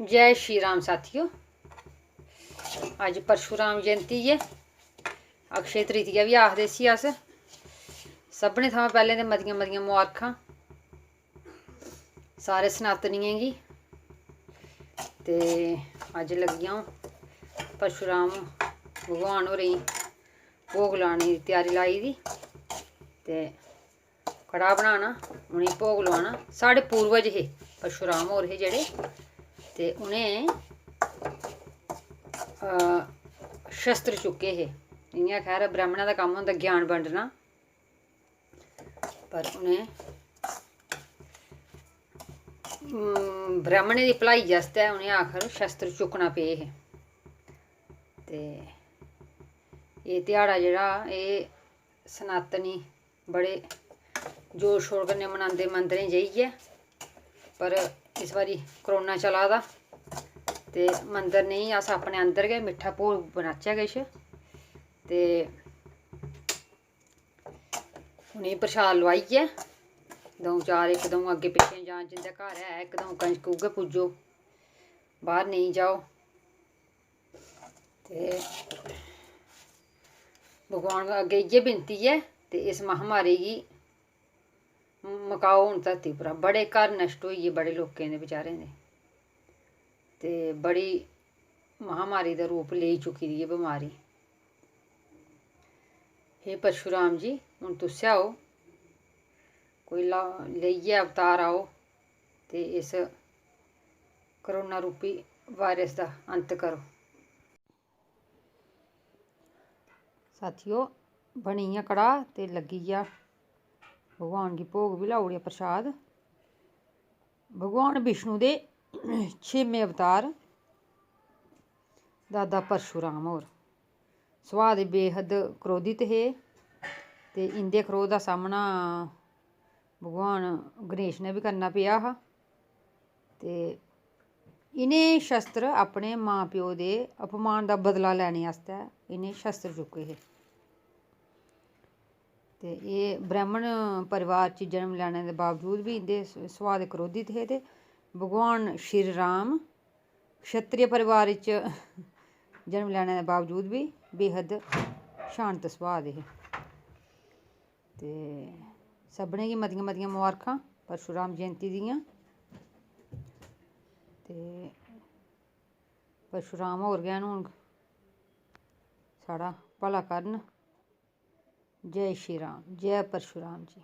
जय श्री राम साथियों। अज परशुराम जयंती है, अक्षय तृतीया भी आखदे इसी अस। सभनें थमां पैह्लें ते मतियां मतियां मुबारखां सारे सनातनियें गी। ते अज लगी अ'ऊं परशुराम भगवान होरें गी भोग लाने दी त्यारी लाई दी। ते कड़ाह् बनाना, उ'नेंगी भोग लोआना। साढ़े पूर्वज हे परशुराम होर हे जेह्ड़े, ते उ'नें शस्त्र चुक्के हे। इ'यां खैर ब्राह्मणा दा कम्म होंदा ज्ञान बंडना, पर उ'नें ब्राह्मणें दी भलाई आस्तै उ'नें आखर शस्त्र चुक्कना पे हे। ते एह् ध्याड़ा जेह्ड़ा एह् सनातनी बड़े जोर शोर कन्नै मनांदे मंदरें जाइयै, पर इस बारी करोना चला दा ते मंदर नेईं, अस अपने अंदर गै मिट्ठा भोग बनाचै किश ते उ'नेंगी प्रशाद लोआइयै द'ऊं चार इक द'ऊं अग्गें पिच्छें जां जिंदे घर है इक द'ऊं कंजक उ'ऐ पूजो, बाह्र नेईं जाओ। ते भगवान अग्गें इ'यै बिनती ऐ ते इस महामारी गी मकाओ हून धरती उप्परा। बड़े घर नश्ट होई गे बड़े लोकें दे बेचारें दे, ते बड़ी महामारी दा रूप लेई चुकी दी ऐ बमारी। हे परशुराम जी, हून तुस आओ, कोई लेइयै अवतार आओ ते इस करोना रूपी वायरस दा अंत करो। साथियो, बनी गेआ कड़ाह् ते लग्गी गेआ भगवान गी भोग बी लाई ओड़ेआ प्रशाद। भगवान विष्णु दे 6वें अवतार दादा परशुराम होर सुभाऽ दे बेहद क्रोधित हे, ते इं'दे क्रोध दा सामना भगवान गणेश ने बी करना पेआ हा। ते इ'नें शस्त्र अपने मां प्यो दे अपमान दा बदला लैने आस्तै इ'नें शस्त्र चुक्के हे। ते एह् ब्राह्मण परिवार च जन्म लैने दे बावजूद बी इं'दे सुभाऽ दे क्रोधित हे। ते भगवान श्री राम क्षत्रिय परिवार च जन्म लैने दे बावजूद बी बेहद शांत सुभाऽ दे हे। ते सभनें गी मतियां मतियां मुबारखां परशुराम जयंती दियां। ते परशुराम होर गै न हून साढ़ा भला करन। जय श्री राम, जय परशुराम जी।